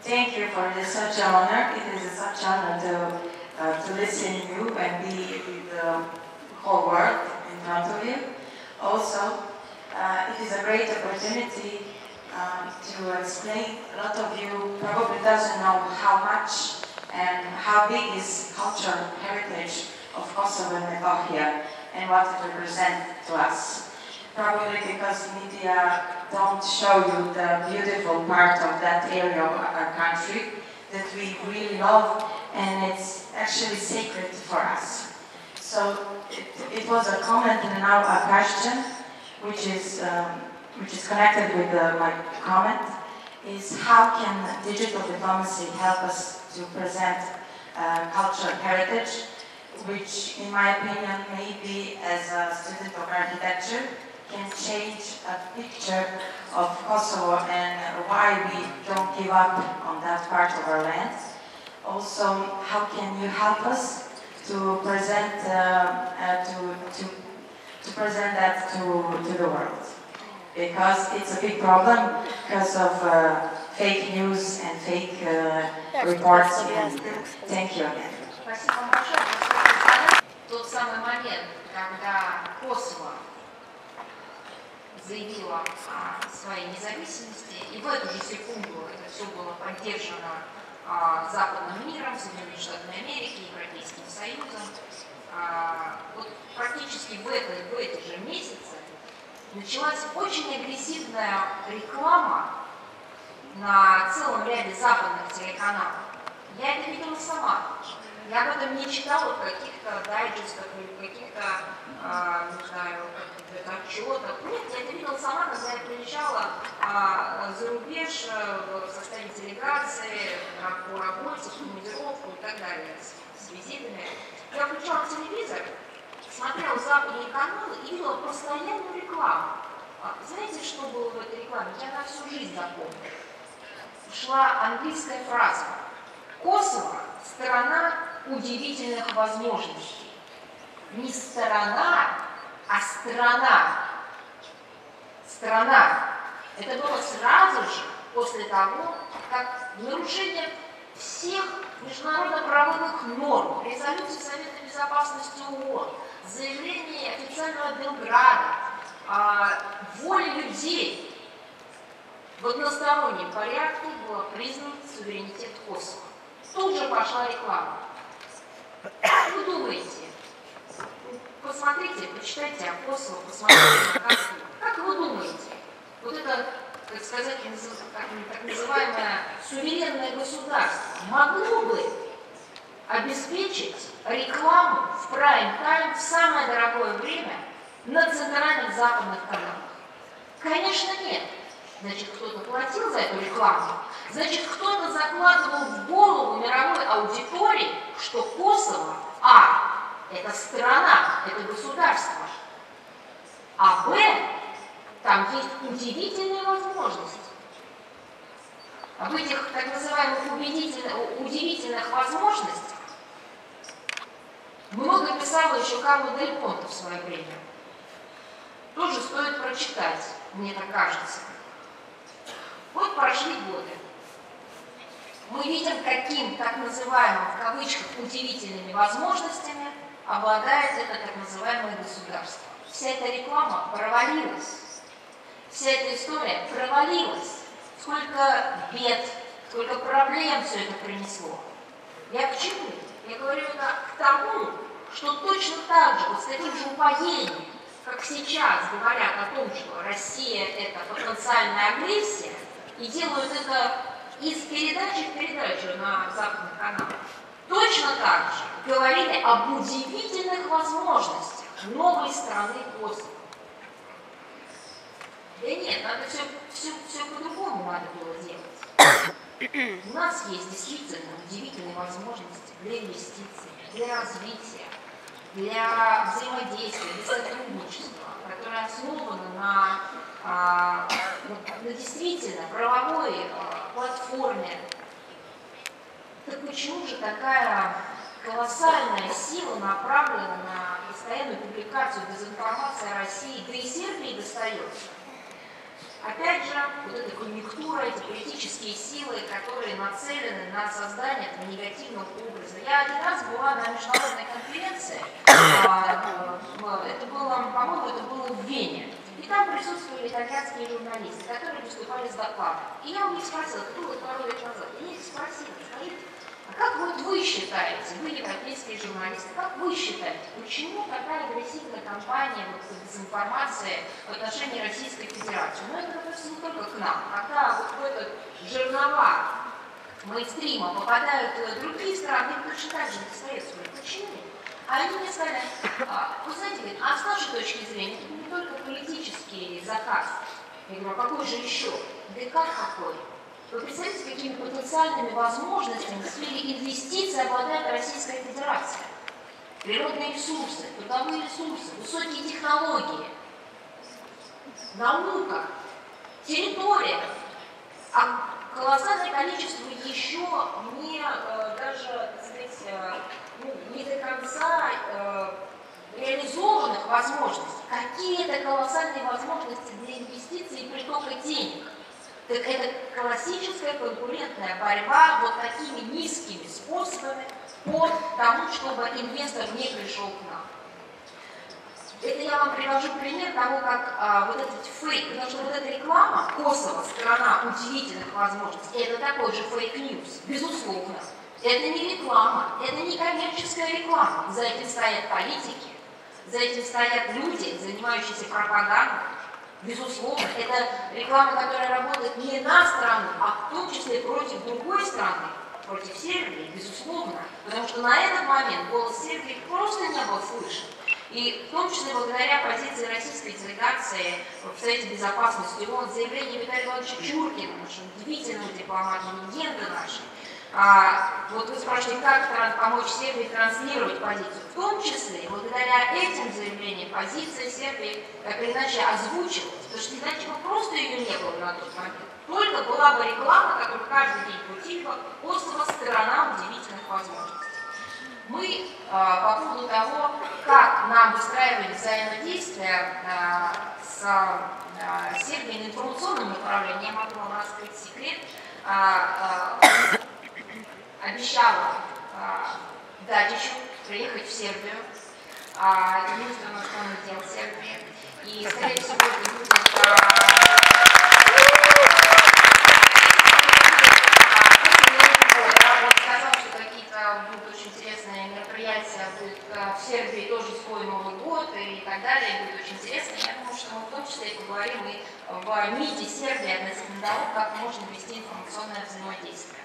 Thank you for this such an honor. It is such an honor to listen to you and be with the whole world in front of you. Also, it is a great opportunity to explain. A lot of you probably doesn't know how much and how big is cultural heritage of Kosovo and Metohija and what it represents to us. Probably because media don't show you the beautiful part of that area of our country that we really love, and it's actually sacred for us. So it was a comment and now a question, which is connected with my comment, is how can digital diplomacy help us to present cultural heritage, which in my opinion, maybe as a student of architecture, can change a picture of Kosovo and why we don't give up on that part of our land. Also, how can you help us to present to present that to the world? Because it's a big problem because of fake news and fake reports. Thank you again. Тот самый момент, когда Косово заявила о своей независимости, и в эту же секунду это все было поддержано западным миром, Соединенными Штатами Америки, Европейским Союзом. Вот практически в эти же месяцы началась очень агрессивная реклама на целом ряде западных телеканалов. Я это видела сама. Я об этом не читала в каких-то дайджестах или в каких-то, не знаю, отчетах. Нет, я это видела сама, когда я приезжала за рубеж в составе делегации по работе, в командировку и так далее, с визитами. Я включала телевизор, смотрела западные каналы и видела постоянную рекламу. Знаете, что было в этой рекламе? Я на всю жизнь запомнила. Шла английская фраза: Косово – страна удивительных возможностей. Не сторона, а страна. Страна. Это было сразу же после того, как в нарушение всех международно-правовых норм, резолюции Совета Безопасности ООН, заявление официального Белграда, воли людей в одностороннем порядке был признан суверенитет Косово. Тут же пошла реклама. Как вы думаете? Посмотрите, почитайте о Косово, посмотрите на карту. Как вы думаете, вот это, так сказать, так называемое суверенное государство могло бы обеспечить рекламу в прайм-тайм в самое дорогое время на центральных западных каналах? Конечно, нет. Значит, кто-то платил за эту рекламу, значит, кто-то закладывал в голову мировой аудитории, что Косово, это страна, это государство, а там есть удивительные возможности. Об этих так называемых удивительных возможностях много писала еще Карла Дель Понте в свое время. Тоже стоит прочитать, мне так кажется. Вот прошли годы. Мы видим, каким так называемым в кавычках удивительными возможностями обладает это так называемое государство. Вся эта реклама провалилась. Вся эта история провалилась. Сколько бед, сколько проблем все это принесло. Я к чему? Я говорю к тому, что точно так же, вот с таким же упоением, как сейчас говорят о том, что Россия – это потенциальная агрессия, и делают это из передачи в передачу на западных каналах, точно так же говорили об удивительных возможностях новой страны Косово. Да нет, надо все по-другому надо было делать. У нас есть действительно удивительные возможности для инвестиций, для развития, для взаимодействия, для сотрудничества, которое основано на действительно правовой платформе. Так почему же такая колоссальная сила направлена на постоянную публикацию дезинформации о России, да и Сербии достается? Опять же, вот эта конъюнктура, эти политические силы, которые нацелены на создание этого негативного образа. Я один раз была на международной конференции, это было, по-моему, это было в Вене, и там присутствовали итальянские журналисты, которые выступали с докладом. И я у них спросила, кто вот пару лет назад, я их спросила, скажите, а как вот вы считаете, вы европейские журналисты, как вы считаете, почему такая агрессивная кампания вот, дезинформации в отношении Российской Федерации? Но это относится не только к нам. Когда вот в этот жернова мейнстрима попадают другие страны, точно так же достается. Почему? А они мне сказали, вы знаете, а с нашей точки зрения, это не только политический заказ. Я говорю, а какой же еще? Да и как какой? Вы представляете, какими потенциальными возможностями в сфере инвестиций обладает Российская Федерация? Природные ресурсы, трудовые ресурсы, высокие технологии, наука, территория, а колоссальное количество еще не даже, так сказать, не до конца реализованных возможностей. Какие это колоссальные возможности для инвестиций и притока денег? Так это классическая конкурентная борьба вот такими низкими способами по тому, чтобы инвестор не пришел к нам. Это я вам привожу пример того, как вот этот фейк, потому что вот эта реклама Косово, страна удивительных возможностей, это такой же фейк-ньюс, безусловно. Это не реклама, это не коммерческая реклама. За этим стоят политики, за этим стоят люди, занимающиеся пропагандой. Безусловно, это реклама, которая работает не на страну, а в том числе против другой страны, против Сербии, безусловно. Потому что на этот момент голос Сербии просто не был слышен. И в том числе благодаря позиции российской делегации в Совете Безопасности ООН, заявлению Виталия Ивановича Чуркина, нашего удивительного дипломата, легенды нашей. Вот вы спрашиваете, как помочь Сербии транслировать позицию. В том числе, благодаря этим заявлениям, позиция Сербии так или иначе озвучивалась, потому что иначе бы просто ее не было на тот момент. Только была бы реклама, которую каждый день крутили бы, Косово сторона удивительных возможностей. Мы по поводу того, как нам выстраивать взаимодействие с Сербией на информационном направлении, я могу вам раскрыть секрет, обещала Дадичу приехать в Сербию, министр иностранных дел Сербии, и, скорее всего, это будет сказал, что какие-то будут очень интересные мероприятия, будет в Сербии тоже свой Новый год и так далее, будет очень интересно. Я думаю, что мы в том числе и поговорим и в МИДе Сербии относительно того, как можно вести информационное взаимодействие.